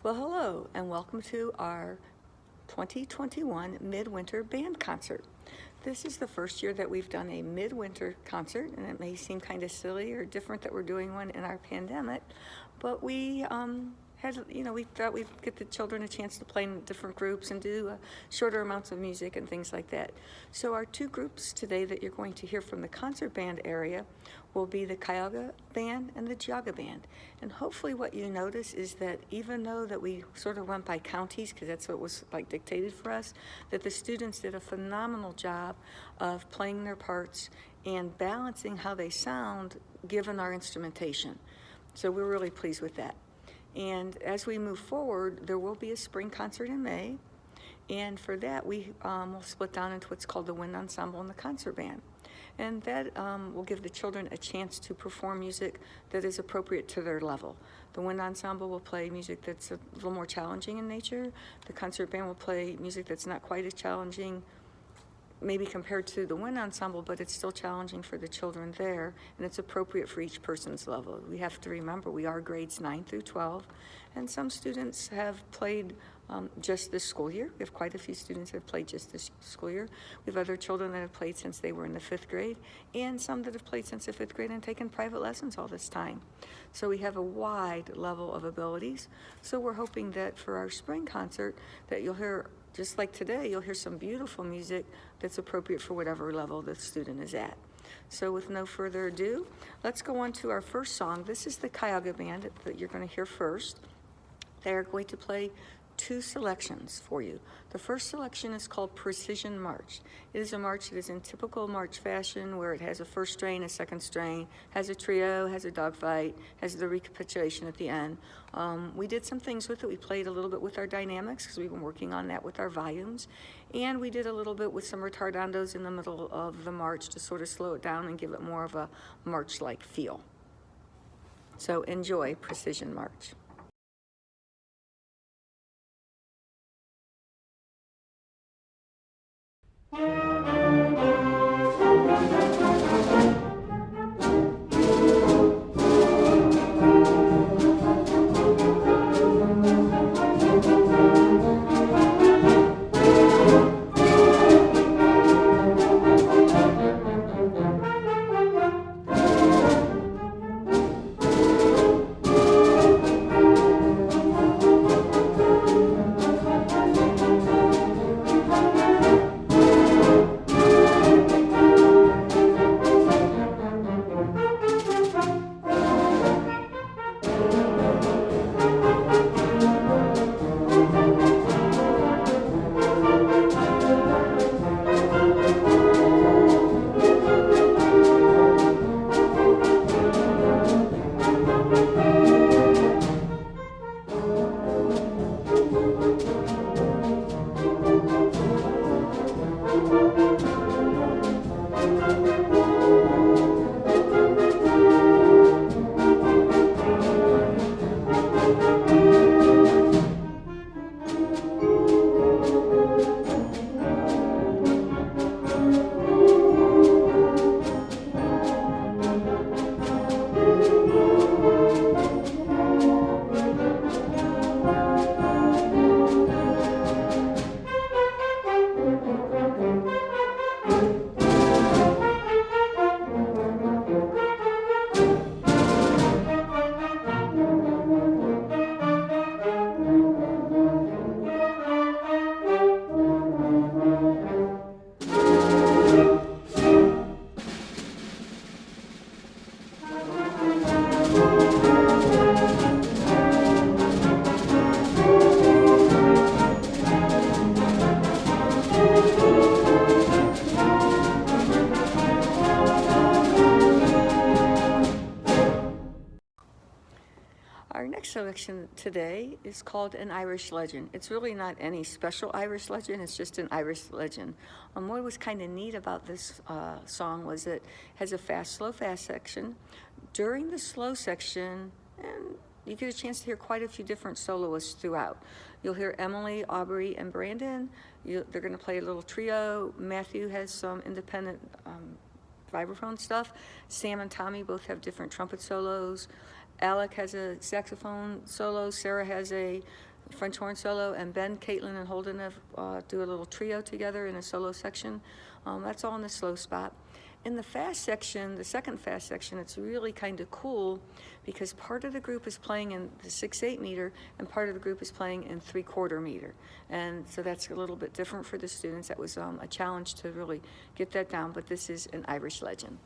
Well, hello, and welcome to our 2021 Midwinter Band Concert. This is the first year that we've done a midwinter concert, and it may seem kind of silly or different that we're doing one in our pandemic, but we we thought we'd get the children a chance to play in different groups and do shorter amounts of music and things like that. So our two groups today that you're going to hear from the concert band area will be the Cayuga Band and the Geauga Band. And hopefully what you notice is that even though that we sort of went by counties, because that's what was like dictated for us, that the students did a phenomenal job of playing their parts and balancing how they sound given our instrumentation. So we're really pleased with that. And as we move forward, there will be a spring concert in May. And for that, we will split down into what's called the Wind Ensemble and the Concert Band. And that will give the children a chance to perform music that is appropriate to their level. The Wind Ensemble will play music that's a little more challenging in nature. The Concert Band will play music that's not quite as challenging, maybe compared to the Wind Ensemble, but it's still challenging for the children there, and it's appropriate for each person's level. We have to remember we are grades 9 through 12, and some students have played just this school year. We have quite a few students that have played just this school year. We have other children that have played since they were in the 5th grade, and some that have played since the 5th grade and taken private lessons all this time. So we have a wide level of abilities. So we're hoping that for our spring concert that you'll hear, just like today, you'll hear some beautiful music that's appropriate for whatever level the student is at. So with no further ado, let's go on to our first song. This is the Cayuga Band that you're going to hear first. They're going to play two selections for you. The first selection is called Precision March. It is a march that is in typical march fashion where it has a first strain, a second strain, has a trio, has a dogfight, has the recapitulation at the end. We did some things with it. We played a little bit with our dynamics because we've been working on that with our volumes. And we did a little bit with some retardandos in the middle of the march to sort of slow it down and give it more of a march-like feel. So enjoy Precision March. Our next selection today is called An Irish Legend. It's really not any special Irish legend, it's just an Irish legend. What was kind of neat about this song was it has a fast, slow, fast section. During the slow section, and you get a chance to hear quite a few different soloists throughout. You'll hear Emily, Aubrey, and Brandon. They're going to play a little trio. Matthew has some independent vibraphone stuff. Sam and Tommy both have different trumpet solos. Alec has a saxophone solo. Sarah has a French horn solo, and Ben, Caitlin, and Holden have do a little trio together in a solo section. That's all in the slow spot. In the fast section, the second fast section, it's really kind of cool because part of the group is playing in the 6/8 meter and part of the group is playing in 3/4 meter. And so that's a little bit different for the students. That was a challenge to really get that down, but this is an Irish legend.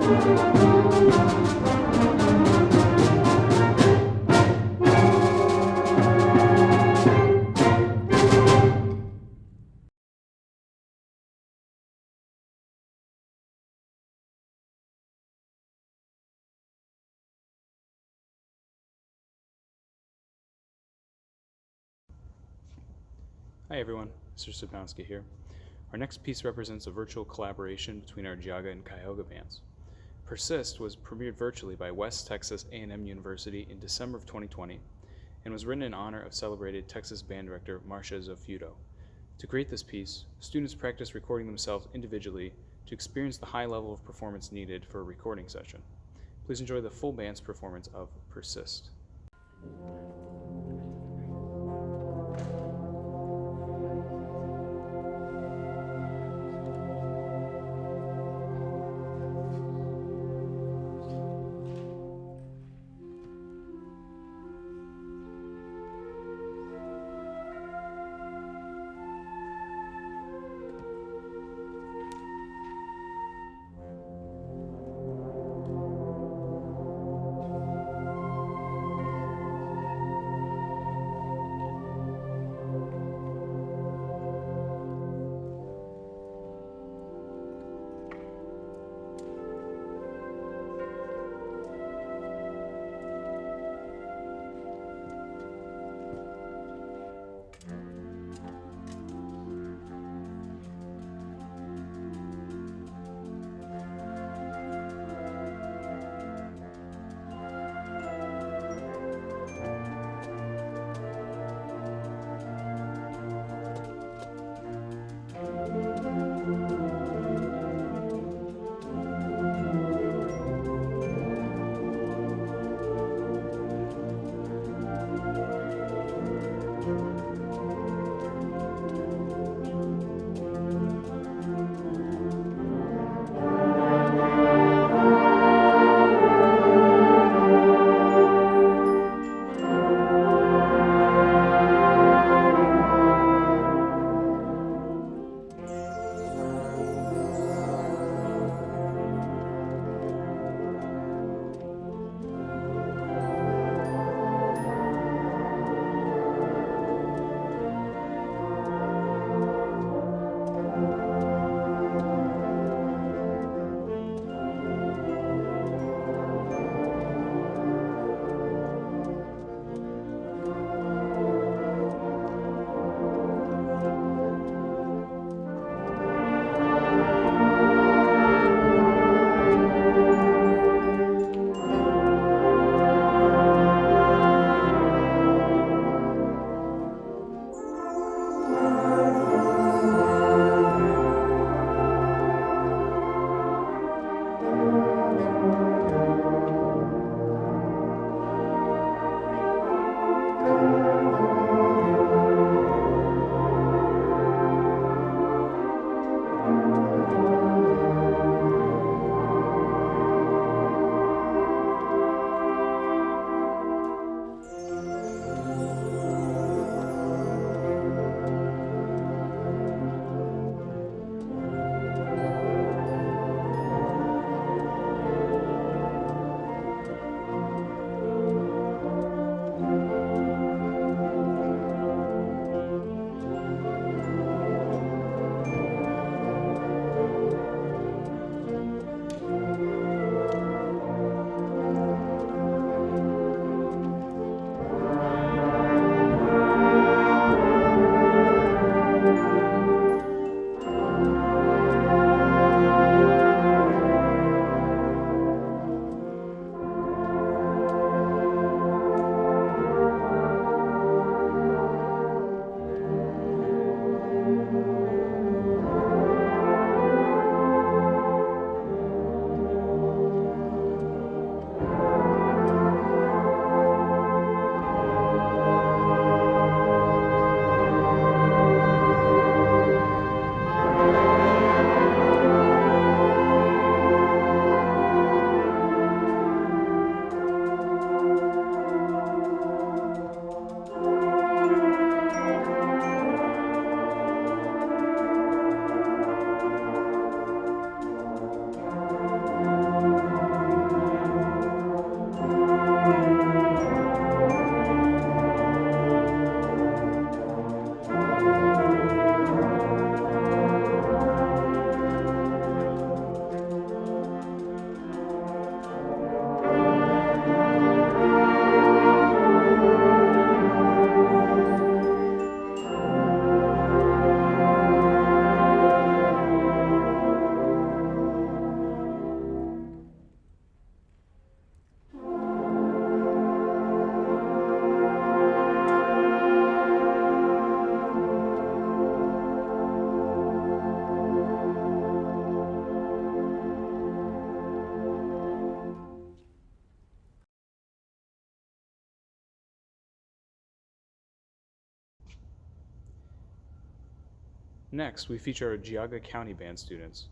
Hi everyone, Mr. Stepanski here. Our next piece represents a virtual collaboration between our Geauga and Cuyahoga bands. Persist was premiered virtually by West Texas A&M University in December of 2020 and was written in honor of celebrated Texas band director Marcia Zofudo. To create this piece, students practiced recording themselves individually to experience the high level of performance needed for a recording session. Please enjoy the full band's performance of Persist. Next, we feature our Geauga County Band students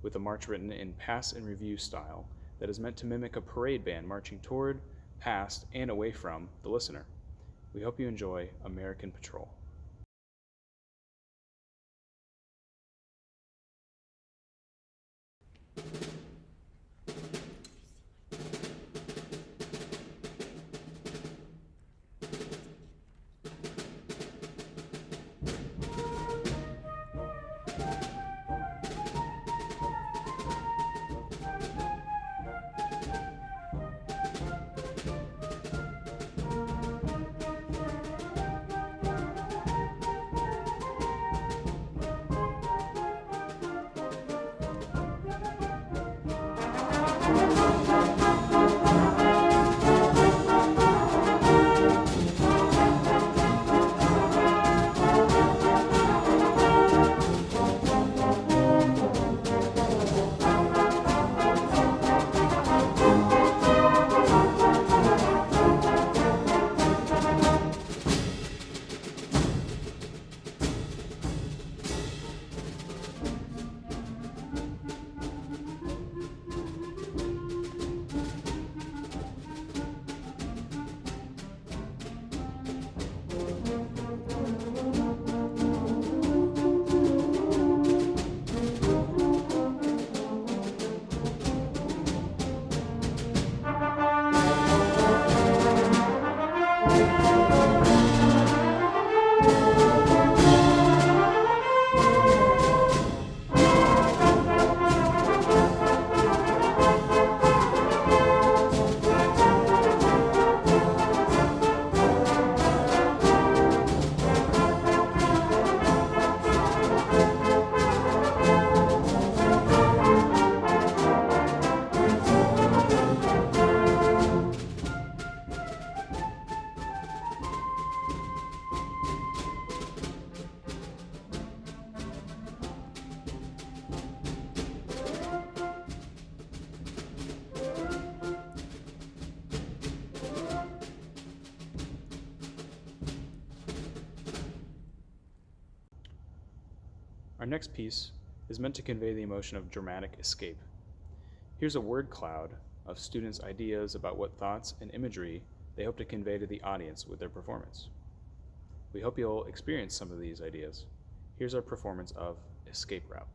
with a march written in pass and review style that is meant to mimic a parade band marching toward, past, and away from the listener. We hope you enjoy American Patrol. Our next piece is meant to convey the emotion of dramatic escape. Here's a word cloud of students' ideas about what thoughts and imagery they hope to convey to the audience with their performance. We hope you'll experience some of these ideas. Here's our performance of Escape Route.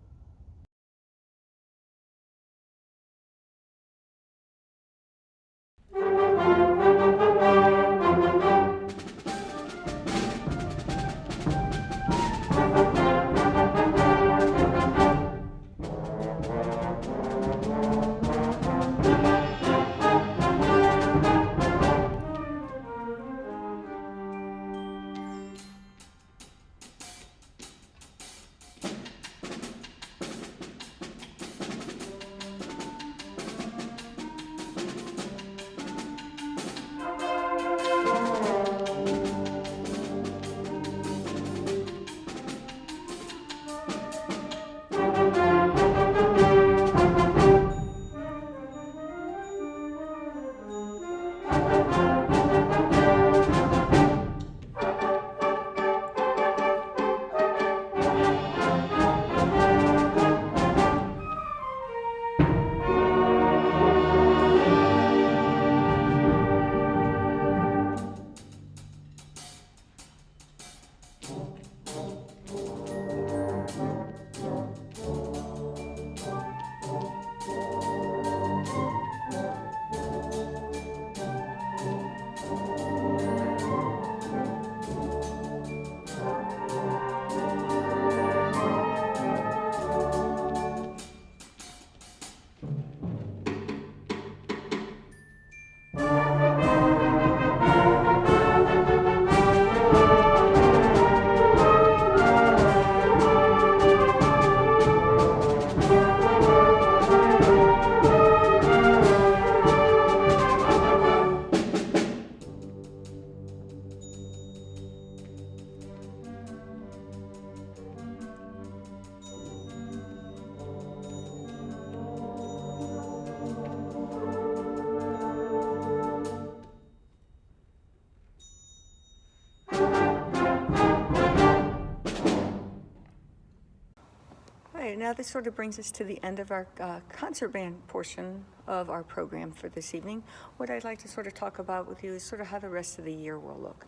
right, now this sort of brings us to the end of our concert band portion of our program for this evening. What I'd like to sort of talk about with you is sort of how the rest of the year will look.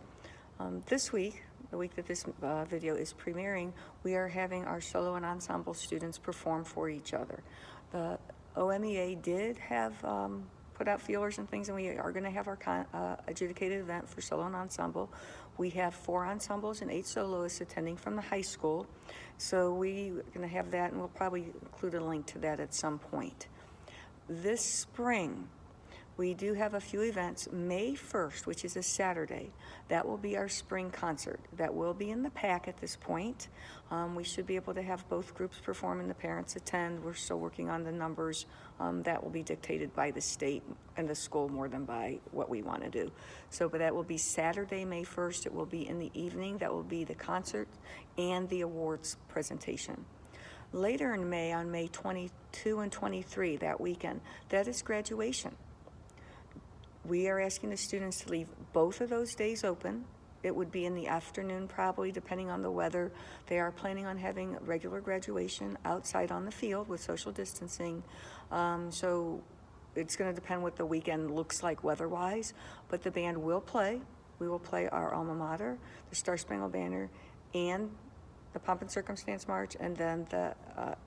This week, the week that this video is premiering, we are having our solo and ensemble students perform for each other. The OMEA did have put out feelers and things, and we are going to have our adjudicated event for solo and ensemble. We have 4 ensembles and 8 soloists attending from the high school, so we're going to have that, and we'll probably include a link to that at some point. This spring, we do have a few events. May 1st, which is a Saturday, that will be our spring concert. That will be in the pack at this point. We should be able to have both groups perform and the parents attend. We're still working on the numbers. That will be dictated by the state and the school more than by what we want to do. But that will be Saturday, May 1st. It will be in the evening. That will be the concert and the awards presentation. Later in May, on May 22 and 23, that weekend, that is graduation. We are asking the students to leave both of those days open. It would be in the afternoon probably, depending on the weather. They are planning on having regular graduation outside on the field with social distancing. So it's going to depend what the weekend looks like weather-wise, but the band will play. We will play our alma mater, the Star Spangled Banner, and the Pomp and Circumstance March, and then the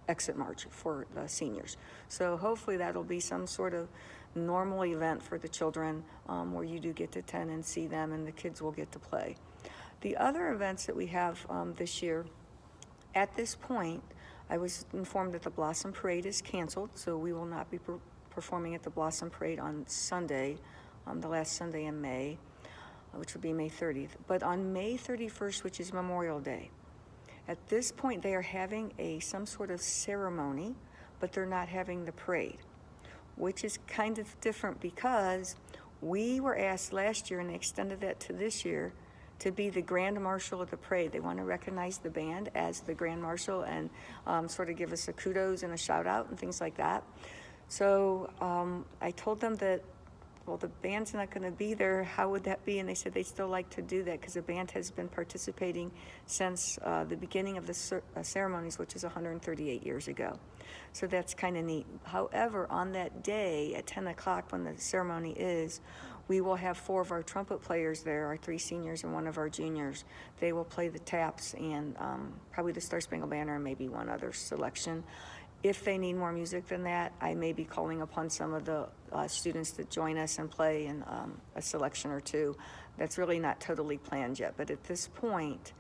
exit march for the seniors. So hopefully that'll be some sort of normal event for the children where you do get to attend and see them, and the kids will get to play. The other events that we have this year, at this point, I was informed that the Blossom Parade is canceled, so we will not be performing at the Blossom Parade on Sunday, the last Sunday in May, which will be May 30th. But on May 31st, which is Memorial Day, at this point they are having some sort of ceremony, but they're not having the parade, which is kind of different because we were asked last year, and they extended that to this year, to be the Grand Marshal of the parade. They want to recognize the band as the Grand Marshal and sort of give us a kudos and a shout out and things like that. So I told them that, well, the band's not going to be there. How would that be? And they said they'd still like to do that because the band has been participating since the beginning of the ceremonies, which is 138 years ago. So that's kind of neat. However, on that day at 10 o'clock when the ceremony is, we will have 4 of our trumpet players there, our 3 seniors and 1 of our juniors. They will play the taps and probably the Star Spangled Banner and maybe one other selection. If they need more music than that, I may be calling upon some of the students to join us and play in a selection or 2. That's really not totally planned yet, but at this point,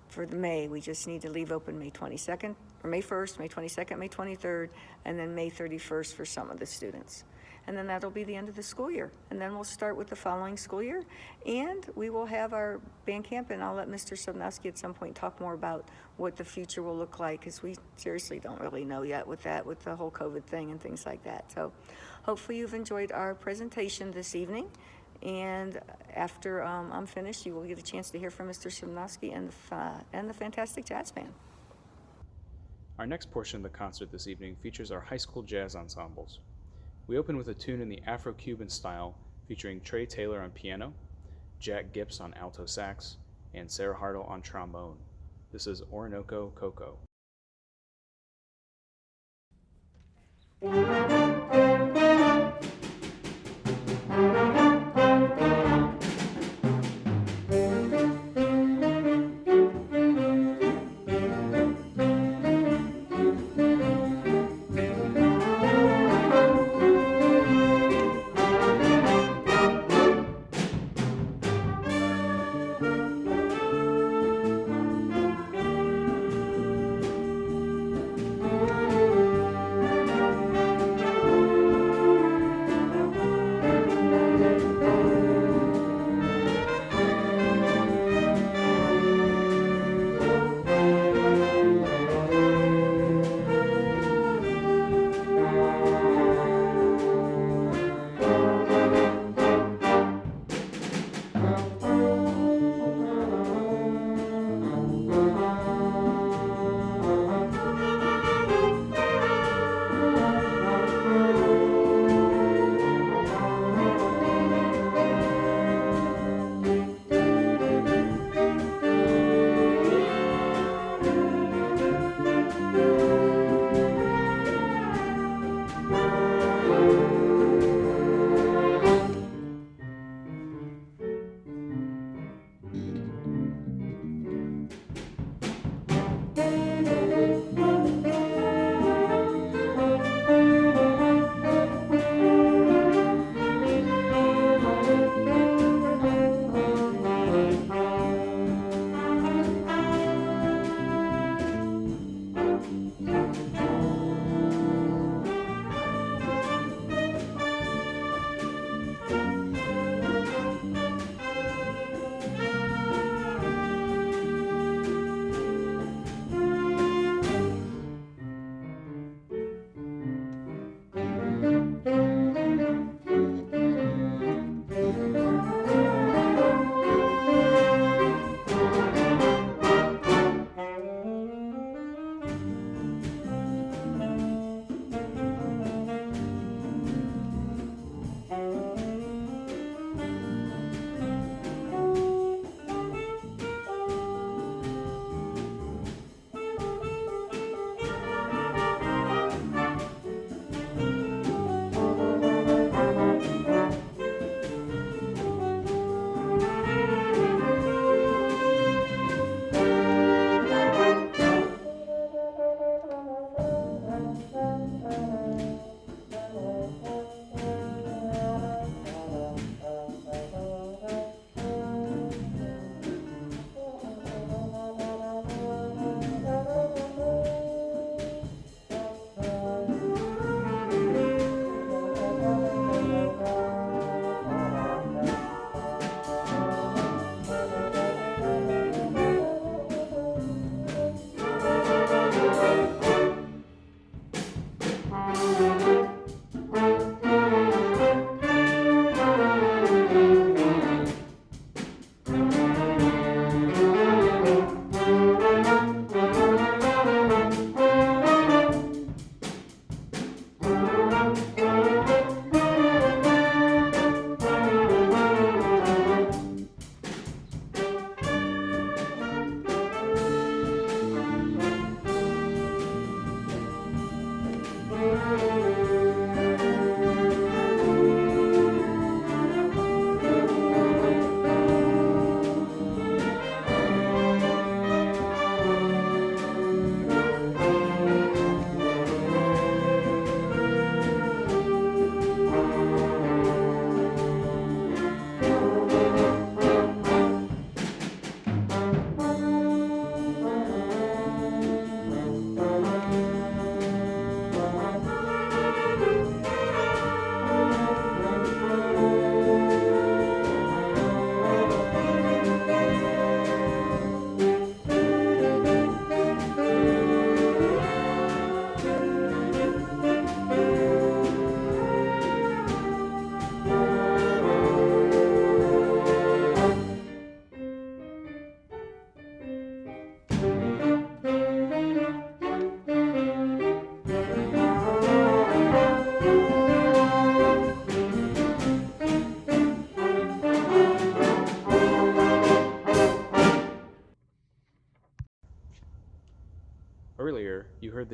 for the May, we just need to leave open May 22nd, or May 1st, May 22nd, May 23rd, and then May 31st for some of the students. And then that'll be the end of the school year. And then we'll start with the following school year, and we will have our band camp, and I'll let Mr. Sobnowski at some point talk more about what the future will look like, because we seriously don't really know yet with the whole COVID thing and things like that. So hopefully you've enjoyed our presentation this evening. And after I'm finished, you will get a chance to hear from Mr. Sobnowski and the fantastic jazz band. Our next portion of the concert this evening features our high school jazz ensembles. We open with a tune in the Afro-Cuban style featuring Trey Taylor on piano, Jack Gips on alto sax, and Sarah Hartle on trombone. This is Orinoco Coco.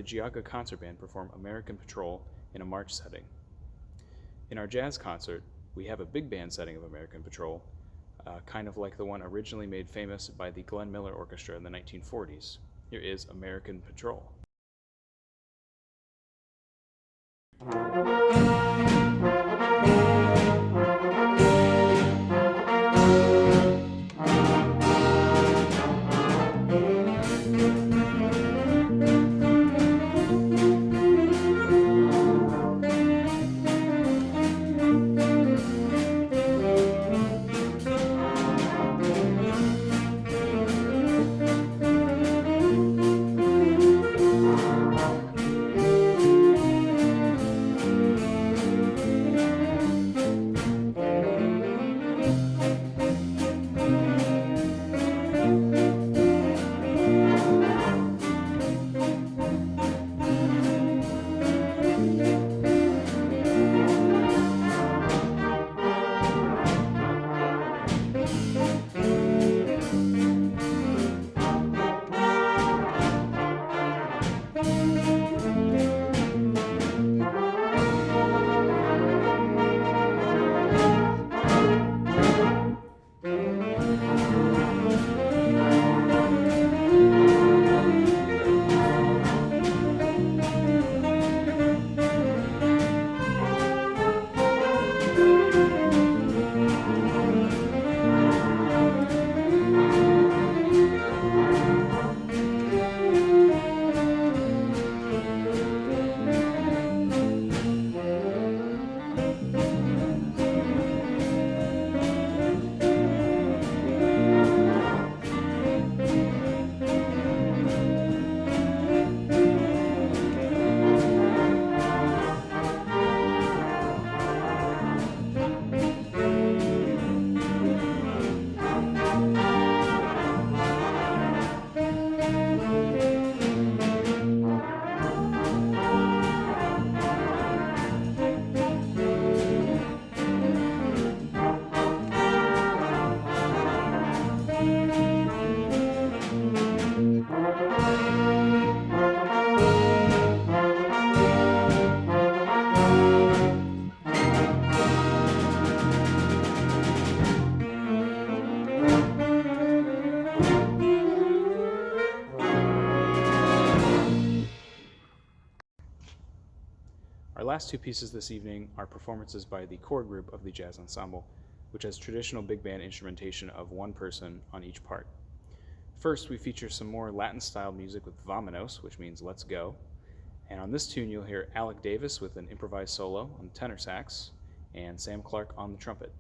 Geauga Concert Band perform American Patrol in a march setting. In our jazz concert, we have a big band setting of American Patrol, kind of like the one originally made famous by the Glenn Miller Orchestra in the 1940s. Here is American Patrol. Our last two pieces this evening are performances by the core group of the jazz ensemble, which has traditional big band instrumentation of one person on each part. First, we feature some more Latin-style music with Vamonos, which means let's go. And on this tune, you'll hear Alec Davis with an improvised solo on tenor sax and Sam Clark on the trumpet.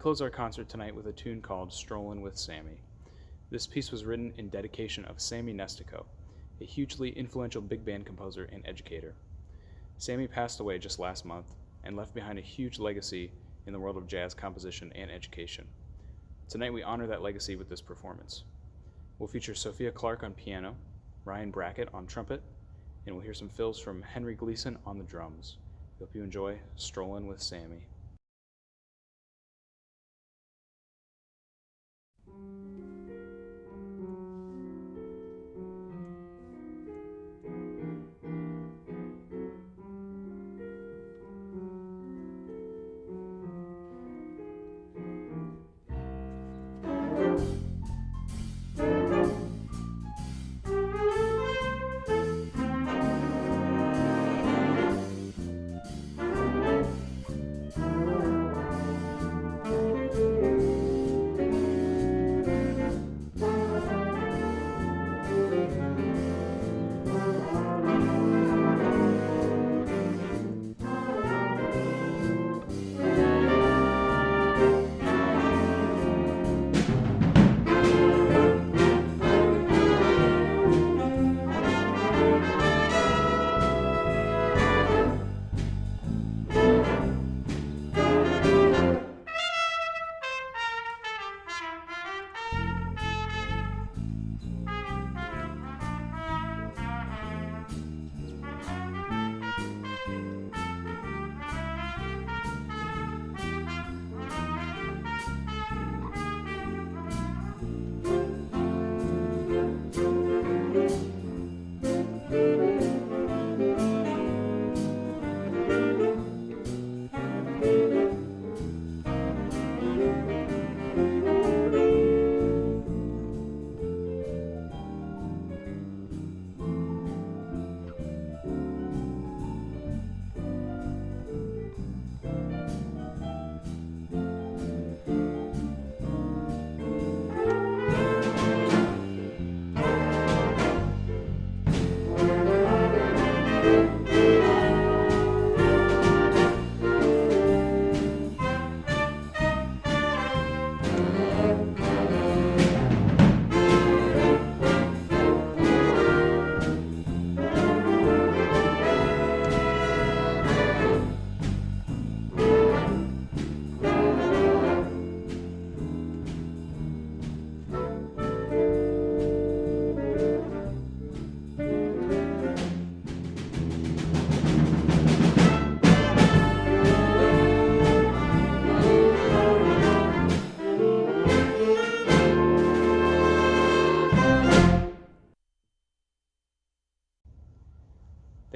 close our concert tonight with a tune called Strolling with Sammy. This piece was written in dedication of Sammy Nestico, a hugely influential big band composer and educator. Sammy passed away just last month and left behind a huge legacy in the world of jazz composition and education. Tonight we honor that legacy with this performance. We'll feature Sophia Clark on piano, Ryan Brackett on trumpet, and we'll hear some fills from Henry Gleason on the drums. Hope you enjoy Strolling with Sammy.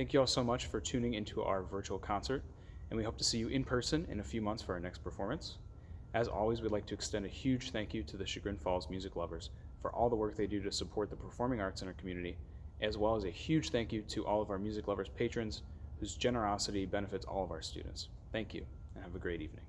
Thank you all so much for tuning into our virtual concert, and we hope to see you in person in a few months for our next performance. As always, we'd like to extend a huge thank you to the Chagrin Falls music lovers for all the work they do to support the performing arts in our community, as well as a huge thank you to all of our music lovers patrons whose generosity benefits all of our students. Thank you, and have a great evening.